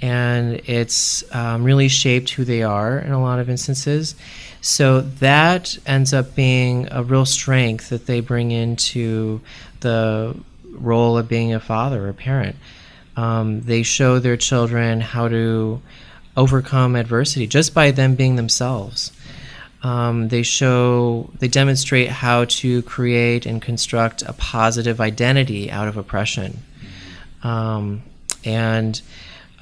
S3: and it's really shaped who they are in a lot of instances. So that ends up being a real strength that they bring into the role of being a father or a parent. They show their children how to overcome adversity just by them being themselves. They demonstrate how to create and construct a positive identity out of oppression.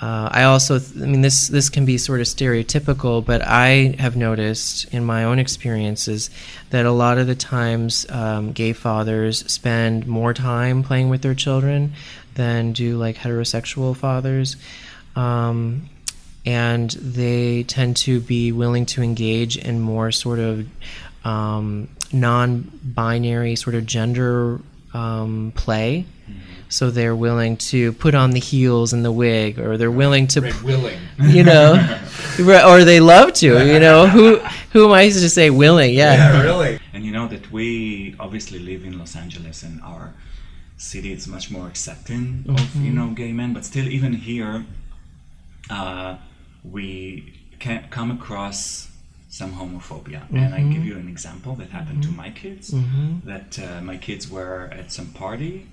S3: I also, this can be sort of stereotypical, but I have noticed in my own experiences that a lot of the times gay fathers spend more time playing with their children than do like heterosexual fathers. And they tend to be willing to engage in more sort of non-binary sort of gender play. So they're willing to put on the heels and the wig, or they're willing to, or they love to, who am I to say willing?
S1: Yeah, really.
S2: And that we obviously live in Los Angeles, and our city is much more accepting of gay men, but still, even here, we can come across some homophobia. And I give you an example that happened to my kids. That my kids were at some party.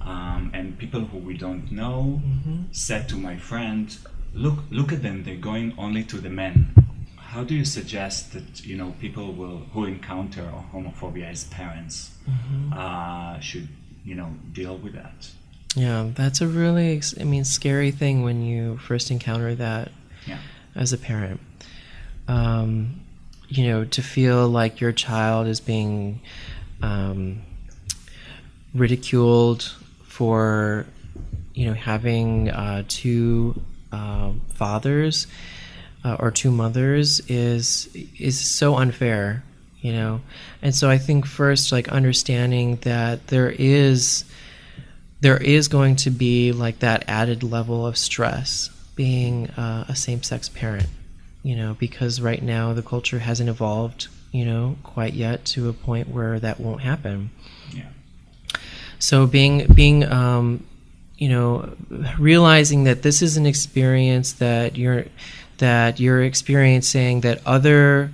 S2: And people who we don't know said to my friend, look at them, they're going only to the men. how do you suggest that people who encounter homophobia as parents should deal with that?
S3: Yeah, that's a really, scary thing when you first encounter that as a parent. To feel like your child is being ridiculed for, having two fathers or two mothers is so unfair, And so I think first, like, understanding that there is going to be like that added level of stress being a same-sex parent, because right now the culture hasn't evolved, quite yet to a point where that won't happen.
S2: Yeah.
S3: So being realizing that this is an experience that you're experiencing, that other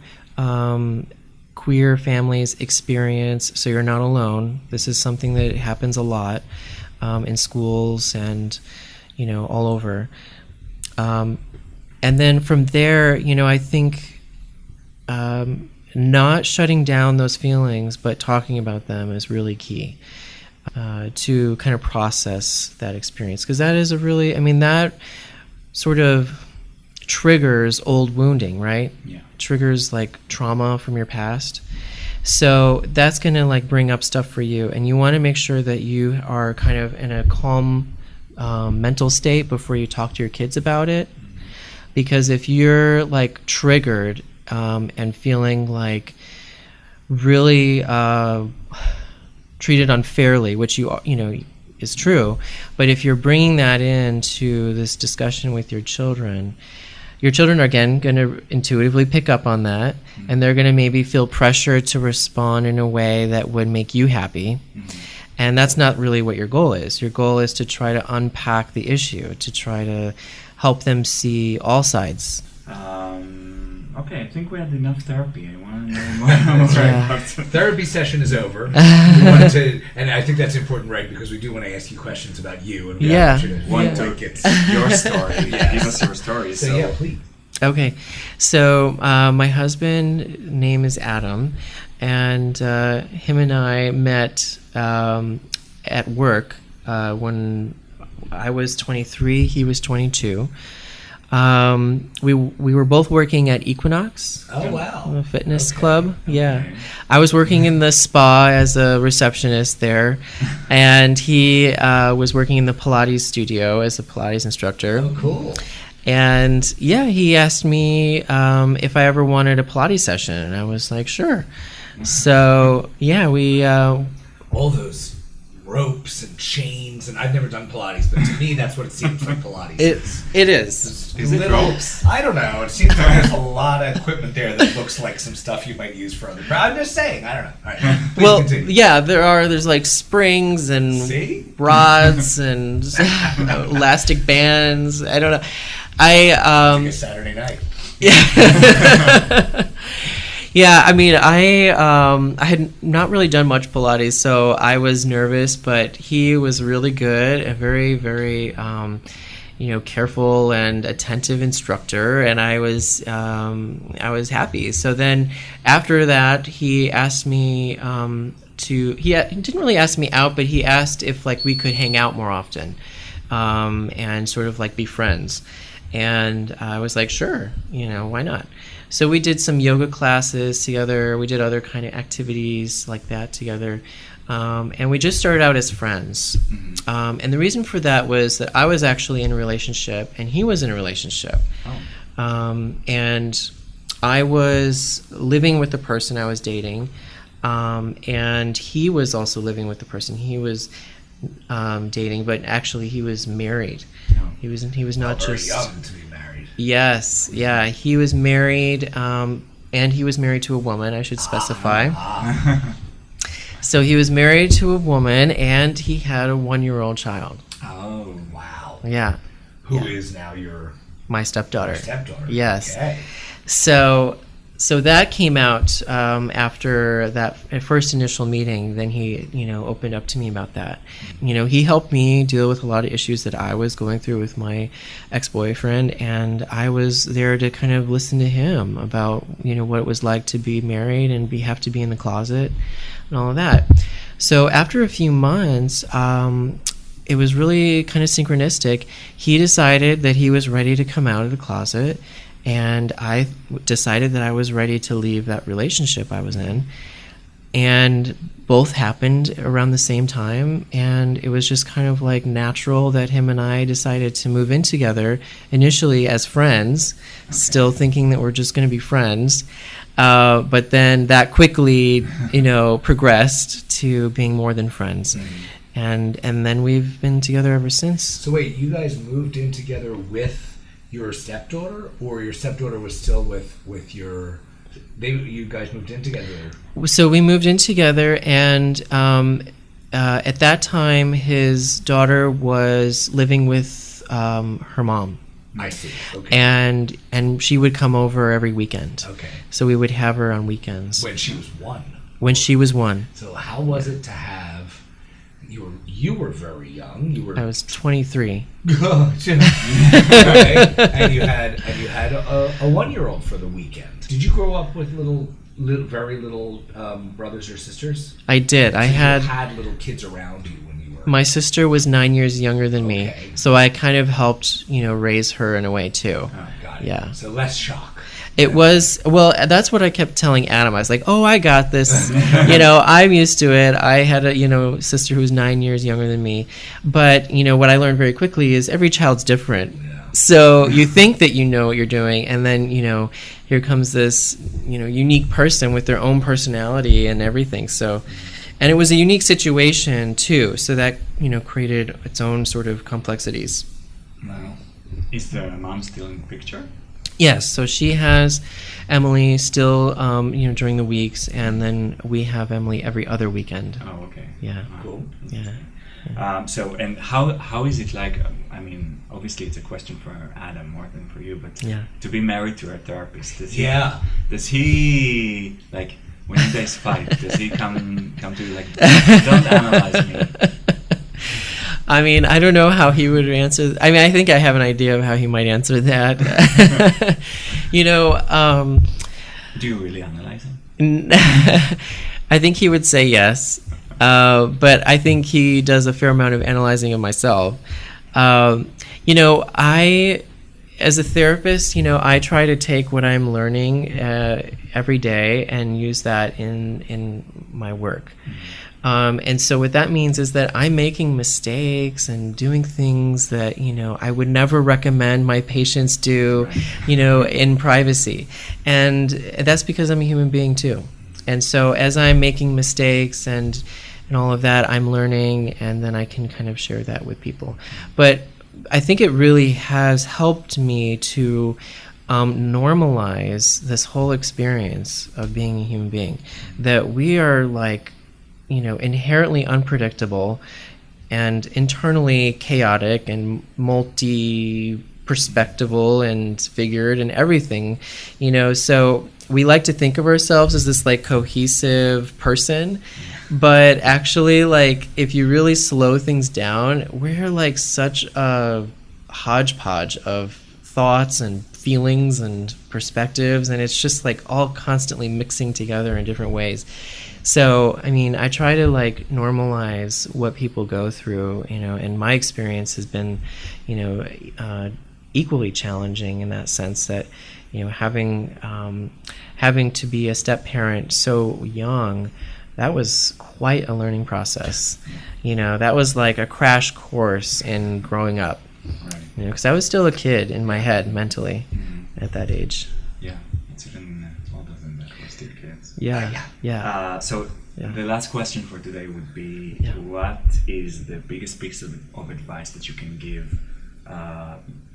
S3: queer families experience, so you're not alone. This is something that happens a lot in schools and all over. And then from there, I think not shutting down those feelings, but talking about them is really key to kind of process that experience. Because that is that sort of triggers old wounding, right?
S2: Yeah.
S3: Triggers like trauma from your past. So that's going to like bring up stuff for you. And you want to make sure that you are kind of in a calm mental state before you talk to your kids about it. Because if you're like triggered and feeling like really treated unfairly, which is true, but if you're bringing that into this discussion with your children are again going to intuitively pick up on that, and they're going to maybe feel pressure to respond in a way that would make you happy. And that's not really what your goal is. Your goal is to try to unpack the issue, to try to help them see all sides.
S2: Okay, I think we had enough therapy. I want to know more.
S1: Therapy session is over. And I think that's important, right? Because we do want to ask you questions about you, and we want to get
S2: your story. Give us your story.
S1: So yeah, please.
S3: Okay, so my husband name is Adam, and him and I met at work when I was 23, he was 22. We were both working at Equinox.
S1: Oh, wow.
S3: A fitness club. Yeah. I was working in the spa as a receptionist there, and he was working in the Pilates studio as a Pilates instructor.
S1: Oh, cool.
S3: And yeah, he asked me if I ever wanted a Pilates session, and I was like, sure. So yeah, we
S1: all those ropes and chains, and I've never done Pilates, but to me that's what it seems like Pilates is.
S3: It is.
S2: Is it ropes?
S1: I don't know. It seems like there's a lot of equipment there that looks like some stuff you might use for other. I'm just saying. I don't know. All right. Please continue.
S3: Yeah, there's like springs and rods and elastic bands. I don't know.
S1: Like a Saturday night.
S3: Yeah. Yeah, I had not really done much Pilates, so I was nervous, but he was really good, a very, very, careful and attentive instructor, and I was happy. So then after that, he asked me he didn't really ask me out, but he asked if like we could hang out more often, and sort of like be friends. And I was like, sure, why not? So we did some yoga classes together. We did other kind of activities like that together. And we just started out as friends. And the reason for that was that I was actually in a relationship and he was in a relationship. And I was living with the person I was dating. And he was also living with the person he was dating, but actually he was married. He was not just
S1: young to be married.
S3: Yes, yeah, he was married, and he was married to a woman, I should specify. So he was married to a woman, and he had a 1-year-old child.
S1: Oh, wow.
S3: Yeah.
S1: Who is now
S3: my stepdaughter.
S1: Stepdaughter.
S3: Yes.
S1: Okay.
S3: So So that came out after that first initial meeting. Then he, opened up to me about that. He helped me deal with a lot of issues that I was going through with my ex-boyfriend, and I was there to kind of listen to him about, what it was like to be married and have to be in the closet and all of that. So after a few months, it was really kind of synchronistic. He decided that he was ready to come out of the closet, and I decided that I was ready to leave that relationship I was in. And both happened around the same time, and it was just kind of like natural that him and I decided to move in together, initially as friends, still thinking that we're just going to be friends. But then that quickly, progressed to being more than friends. And then we've been together ever since.
S1: So wait, you guys moved in together with your stepdaughter, or your stepdaughter was still with your... you guys moved in together?
S3: So we moved in together, and at that time, his daughter was living with her mom.
S1: I see. Okay.
S3: And she would come over every weekend.
S1: Okay.
S3: So we would have her on weekends.
S1: When she was 1.
S3: When she was 1.
S1: So how was it to have... You were very young.
S3: I was 23.
S1: Right. And you had a 1-year-old for the weekend. Did you grow up with very little brothers or sisters?
S3: I did. I
S1: you
S3: had
S1: little kids around you when you were...
S3: My sister was 9 years younger than me,
S1: Okay.
S3: so I kind of helped, raise her in a way too.
S1: Oh, got it.
S3: Yeah.
S1: So less shock.
S3: It was, well, that's what I kept telling Adam. I was like, oh, I got this. I'm used to it. I had a, sister who was 9 years younger than me. But, what I learned very quickly is every child's different.
S1: Yeah.
S3: So you think that you know what you're doing, and then, here comes this, unique person with their own personality and everything. So, and it was a unique situation, too. So that, created its own sort of complexities.
S2: Wow. Is the mom still in the picture?
S3: Yes, so she has Emily still, during the weeks, and then we have Emily every other weekend.
S2: Oh, okay.
S3: Yeah.
S2: Wow.
S1: Cool.
S3: Yeah.
S2: So, and how is it like? I mean, obviously, it's a question for Adam more than for you, but to be married to a therapist, does he like when you guys fight? Does he come to you like, don't analyze me?
S3: I mean, I don't know how he would answer. I mean, I think I have an idea of how he might answer that.
S2: Do you really analyze him?
S3: I think he would say yes, but I think he does a fair amount of analyzing of myself. I, as a therapist, I try to take what I'm learning every day and use that in my work. And so what that means is that I'm making mistakes and doing things that, I would never recommend my patients do, in privacy. And that's because I'm a human being too. And so as I'm making mistakes and all of that, I'm learning, and then I can kind of share that with people. But I think it really has helped me to normalize this whole experience of being a human being, that we are like, inherently unpredictable and internally chaotic and multi-perspectival and figured and everything, so we like to think of ourselves as this like cohesive person, but actually, like, if you really slow things down, we're like such a hodgepodge of thoughts and feelings and perspectives, and it's just like all constantly mixing together in different ways. So, I mean, I try to like normalize what people go through, and my experience has been, equally challenging in that sense that, having to be a step parent so young, that was quite a learning process. That was like a crash course in growing up, because I was still a kid in my head mentally at that age.
S2: Yeah, it's even older than that. We're still kids.
S3: Yeah.
S2: So the last question for today would be, what is the biggest piece of advice that you can give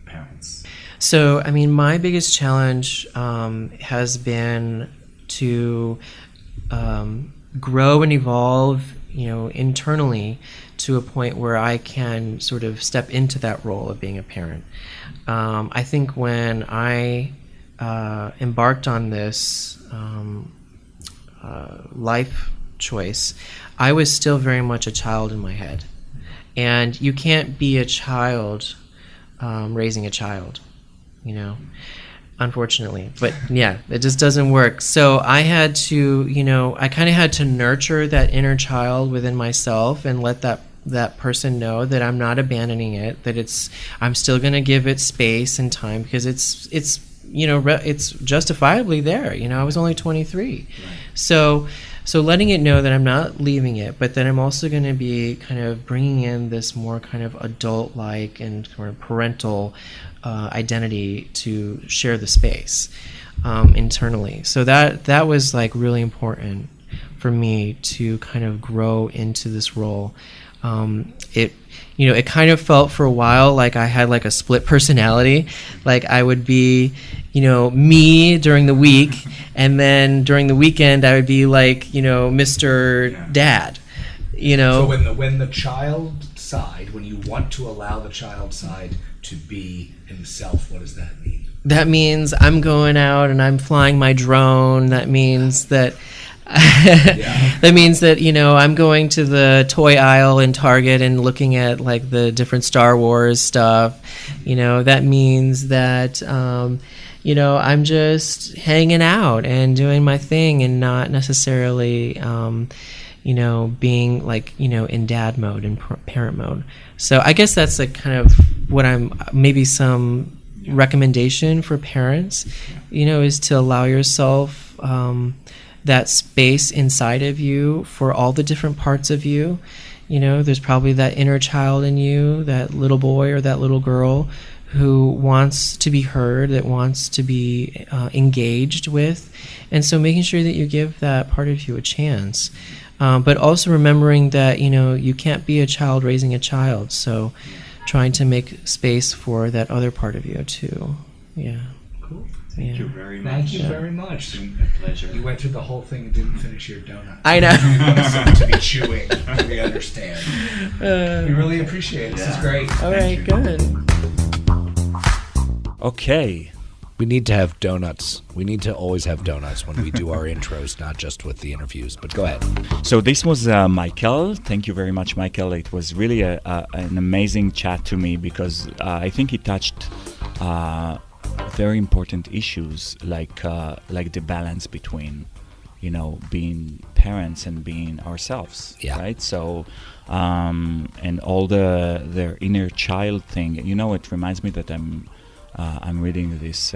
S2: parents?
S3: So, I mean, my biggest challenge has been to grow and evolve, internally to a point where I can sort of step into that role of being a parent. I think when I embarked on this life choice, I was still very much a child in my head. And you can't be a child raising a child, you know, unfortunately. But yeah, it just doesn't work. So I had to, you know, I kind of had to nurture that inner child within myself and let that person know that I'm not abandoning it, that I'm still going to give it space and time, because it's you know, it's justifiably there. You know, I was only 23. Right. So letting it know that I'm not leaving it, but that I'm also going to be kind of bringing in this more kind of adult-like and kind of parental identity to share the space internally. So that was like really important for me to kind of grow into this role. It kind of felt for a while like I had like a split personality. Like I would be, you know, me during the week, and then during the weekend I would be like, you know, Mr. Dad, you know.
S1: So when the child side, when you want to allow the child side to be himself, what does that mean?
S3: That means I'm going out and I'm flying my drone. That means that that means that, you know, I'm going to the toy aisle in Target and looking at like the different Star Wars stuff. You know, that means that you know, I'm just hanging out and doing my thing and not necessarily you know, being like, you know, in dad mode and parent mode. So I guess that's like kind of what maybe some recommendation for parents, you know, is to allow yourself that space inside of you for all the different parts of you. You know, there's probably that inner child in you, that little boy or that little girl who wants to be heard, that wants to be engaged with. And so making sure that you give that part of you a chance. But also remembering that, you know, you can't be a child raising a child. So trying to make space for that other part of you too. Yeah.
S2: Cool. Thank you very much.
S1: Thank you very much.
S2: It's been a pleasure.
S1: You went through the whole thing and didn't finish your donut.
S3: I know.
S1: Something to be chewing. We understand. We really appreciate it. This is great.
S3: All right, good.
S2: Okay.
S1: We need to have donuts. We need to always have donuts when we do our intros, not just with the interviews. But go ahead.
S2: So this was Michael. Thank you very much, Michael. It was really an amazing chat to me, because I think it touched very important issues like the balance between, you know, being parents and being ourselves.
S1: Yeah.
S2: Right. So and all their inner child thing. You know, it reminds me that I'm reading this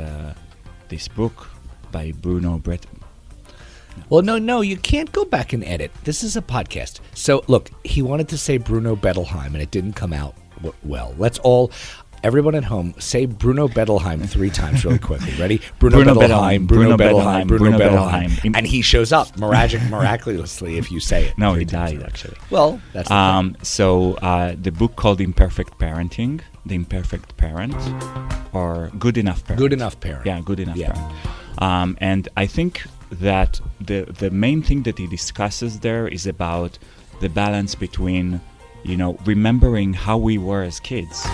S2: book by Bruno Brett.
S1: Well, no, you can't go back and edit. This is a podcast. So, look, he wanted to say Bruno Bettelheim, and it didn't come out well. Let's all, everyone at home, say Bruno Bettelheim 3 times really quickly. Ready? Bruno Bettelheim, Bruno Bettelheim, Bruno Bettelheim. And he shows up miraculously if you say it.
S2: No, he died, actually.
S1: Well, that's the thing.
S2: So the book called Imperfect Parenting, The Imperfect Parent, or Good Enough Parent.
S1: Good Enough Parent.
S2: Yeah, Good Enough Parent. And I think that the main thing that he discusses there is about the balance between, you know, remembering how we were as kids,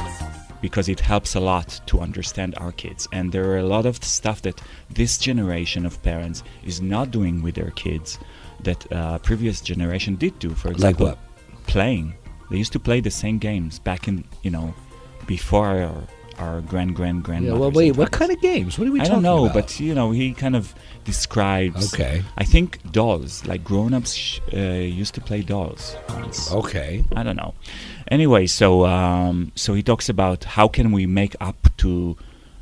S2: because it helps a lot to understand our kids. And there are a lot of stuff that this generation of parents is not doing with their kids that previous generation did do. For example,
S1: like what?
S2: Playing. They used to play the same games back in, you know, before our grandmothers.
S1: Yeah, well, wait, what kind of games? What are we talking about?
S2: I don't know, but, you know, he kind of describes...
S1: Okay.
S2: I think dolls, like grown-ups used to play dolls once.
S1: Okay.
S2: I don't know. Anyway, so he talks about how can we make up to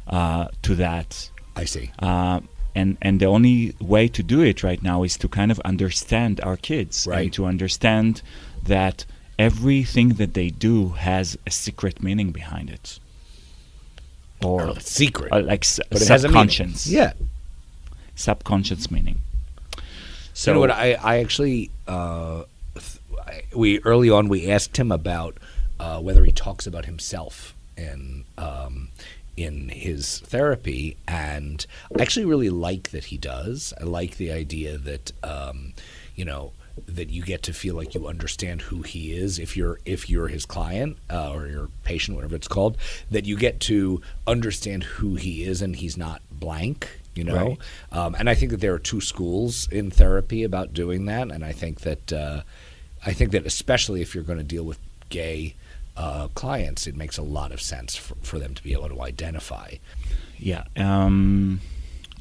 S2: that.
S1: I see.
S2: And the only way to do it right now is to kind of understand our kids.
S1: Right.
S2: And to understand that everything that they do has a secret meaning behind it. Or
S1: secret.
S2: Like
S1: but it has a
S2: subconscious.
S1: meaning. Yeah.
S2: Subconscious meaning. So
S1: you know what? I actually we early on we asked him about whether he talks about himself in his therapy, and I actually really like that he does. I like the idea that you know, that you get to feel like you understand who he is if you're his client or your patient, whatever it's called, that you get to understand who he is and he's not blank, you know.
S2: Right.
S1: And I think that there are two schools in therapy about doing that, and I think that especially if you're going to deal with gay clients, it makes a lot of sense for them to be able to identify.
S2: Yeah.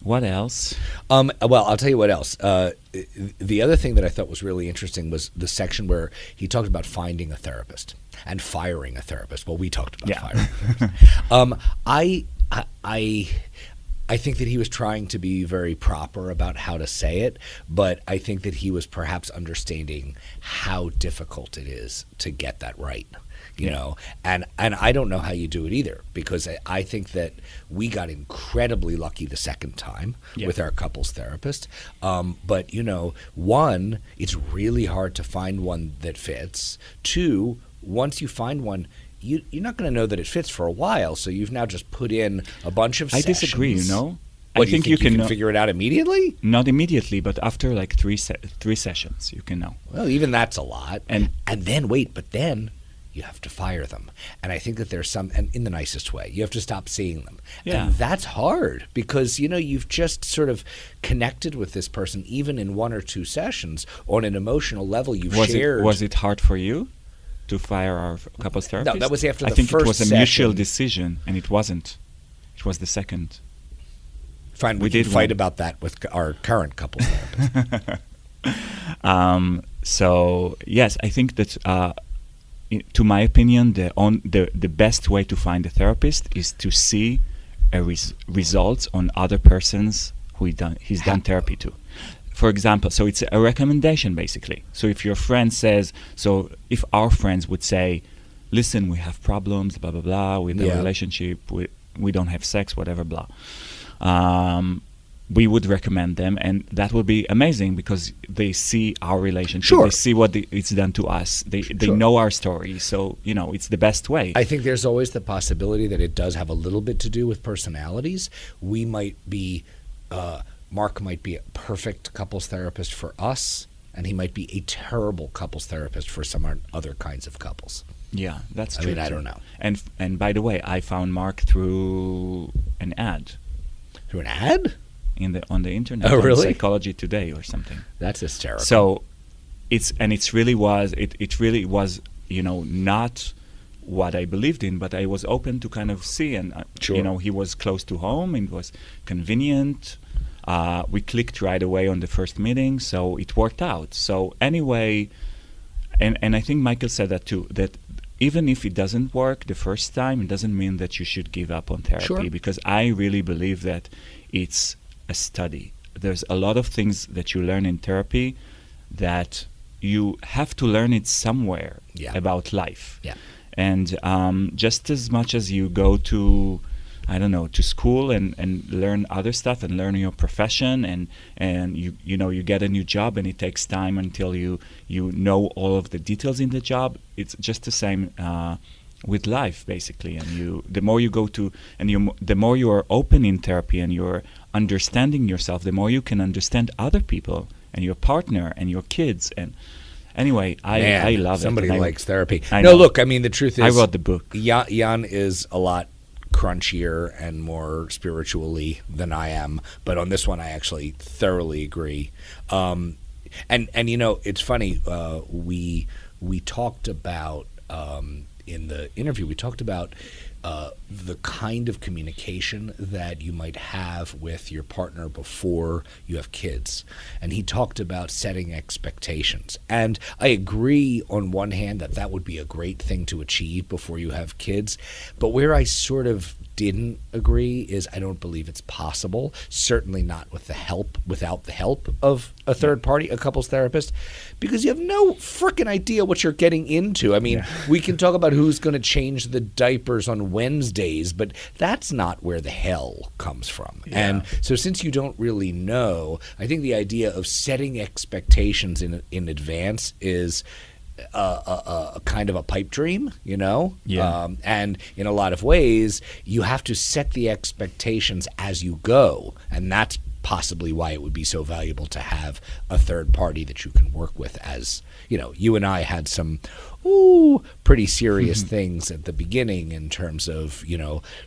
S2: What else?
S1: Well, I'll tell you what else. The other thing that I thought was really interesting was the section where he talked about finding a therapist and firing a therapist. Well, we talked about firing a therapist. I think that he was trying to be very proper about how to say it, but I think that he was perhaps understanding how difficult it is to get that right. You know, and I don't know how you do it either, because I think that we got incredibly lucky the second time with our couples therapist. But, you know, one, it's really hard to find one that fits. Two, once you find one, you're not going to know that it fits for a while, so you've now just put in a bunch of sessions.
S2: I disagree, you know.
S1: What,
S2: I think
S1: you can
S2: know,
S1: figure it out immediately?
S2: Not immediately, but after like three sessions, you can know.
S1: Well, even that's a lot.
S2: And
S1: then, but then you have to fire them. And I think that there's some, and in the nicest way, you have to stop seeing them.
S2: Yeah.
S1: And that's hard because, you know, you've just sort of connected with this person, even in one or two sessions, on an emotional level you've shared.
S2: Was it hard for you to fire our couples therapist?
S1: No, that was after the
S2: first session. I think it was a mutual
S1: session.
S2: Decision, and it wasn't. It was the second.
S1: Fine, we did fight about that with our current couples therapist.
S2: So, yes, I think that... to my opinion, the best way to find a therapist is to see results on other persons who he's done therapy to. For example, so it's a recommendation basically. So if your friend says, so if our friends would say, listen, we have problems, blah, blah, blah, with the relationship, we don't have sex, whatever, blah. We would recommend them, and that would be amazing because they see our relationship.
S1: Sure.
S2: They see what it's done to us. They know our story, so you know it's the best way.
S1: I think there's always the possibility that it does have a little bit to do with personalities. We might be, Mark might be a perfect couples therapist for us, and he might be a terrible couples therapist for some other kinds of couples.
S2: Yeah, that's true.
S1: I mean, I don't know.
S2: And by the way, I found Mark through an ad.
S1: Through an ad?
S2: On the internet,
S1: oh, really?
S2: On Psychology Today or something.
S1: That's hysterical.
S2: So, it really was, you know, not what I believed in, but I was open to kind of see, and
S1: sure.
S2: You know, he was close to home, it was convenient. We clicked right away on the first meeting, so it worked out. So anyway, and I think Michael said that too, that even if it doesn't work the first time, it doesn't mean that you should give up on therapy.
S1: Sure.
S2: Because I really believe that it's a study. There's a lot of things that you learn in therapy that you have to learn it somewhere about life.
S1: Yeah.
S2: And just as much as you go to, I don't know, to school and learn other stuff and learn your profession and you know you get a new job and it takes time until you know all of the details in the job. It's just the same with life basically. And the more you go to and the more you are open in therapy and you're understanding yourself, the more you can understand other people and your partner and your kids. And anyway, I love
S1: somebody
S2: it. Somebody
S1: likes therapy.
S2: I
S1: no,
S2: know.
S1: Look, I mean, the truth is,
S2: I wrote the book.
S1: Jan is a lot crunchier and more spiritually than I am, but on this one, I actually thoroughly agree. And you know, it's funny. We talked about in the interview. We talked about the kind of communication that you might have with your partner before you have kids. And he talked about setting expectations. And I agree on one hand that would be a great thing to achieve before you have kids. But where I sort of didn't agree is I don't believe it's possible, certainly not without the help of a third party, a couples therapist, because you have no frickin' idea what you're getting into. I mean, we can talk about who's going to change the diapers on Wednesdays, but that's not where the hell comes from.
S2: Yeah.
S1: And so since you don't really know, I think the idea of setting expectations in advance is a kind of a pipe dream, you know?
S2: Yeah.
S1: And in a lot of ways, you have to set the expectations as you go, and that's possibly why it would be so valuable to have a third party that you can work with. As you and I had some pretty serious things at the beginning in terms of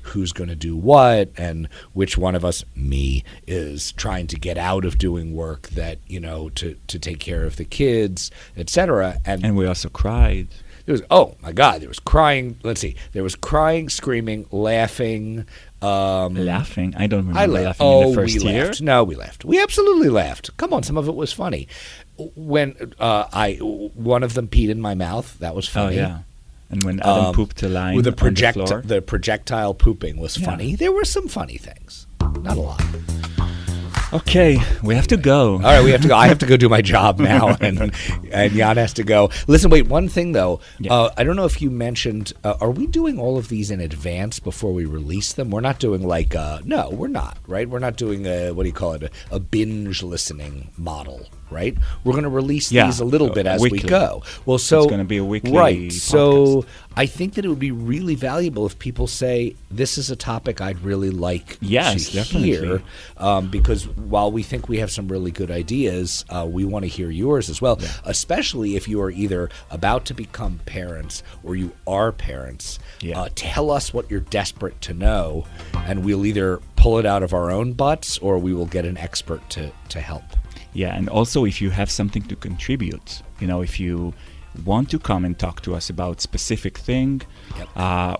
S1: who's going to do what and which one of us, me, is trying to get out of doing work that to take care of the kids, etc.
S2: And we also cried.
S1: There was, oh my God, there was crying. Let's see, there was crying, screaming, laughing.
S2: Laughing? I don't remember laughing in the first
S1: we
S2: year.
S1: Laughed. No, we laughed. We absolutely laughed. Come on, some of it was funny. When one of them peed in my mouth, that was funny.
S2: Oh yeah, and when Adam pooped a line
S1: with
S2: on the floor.
S1: The projectile pooping was funny. There were some funny things, not a lot.
S2: Okay, we have to go.
S1: All right, we have to go. I have to go do my job now, and Jan has to go. Listen, wait, one thing though.
S2: Yeah.
S1: I don't know if you mentioned. Are we doing all of these in advance before we release them? We're not doing like. No, we're not. Right? We're not doing a binge listening model. Right? We're going to release these a little bit as
S2: weekly.
S1: we go. Well, so
S2: it's going to be a weekly
S1: right.
S2: podcast.
S1: So I think that it would be really valuable if people say this is a topic I'd really like to hear, because while we think we have some really good ideas, we want to hear yours as well. Yeah. Especially if you are either about to become parents or you are parents. Yeah. Tell us what you're desperate to know, and we'll either pull it out of our own butts or we will get an expert to help.
S2: Yeah, and also if you have something to contribute, if you want to come and talk to us about specific thing,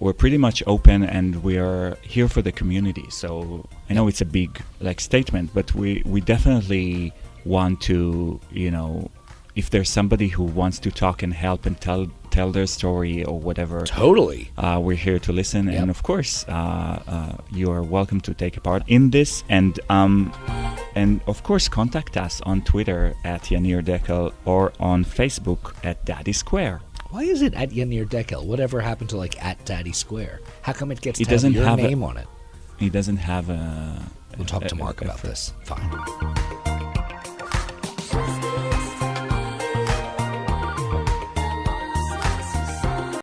S2: we're pretty much open and we are here for the community. So I know it's a big statement, but we definitely want to, if there's somebody who wants to talk and help and tell their story or whatever,
S1: totally,
S2: we're here to listen. And of course, you are welcome to take a part in this. And of course, contact us on Twitter at Yanir Dekel or on Facebook at Daddy Square.
S1: Why is it at Yanir Dekel? Whatever happened to at Daddy Square? How come it gets
S2: doesn't
S1: your
S2: have
S1: name on it?
S2: It doesn't have a...
S1: We'll talk to Mark about this. Fine.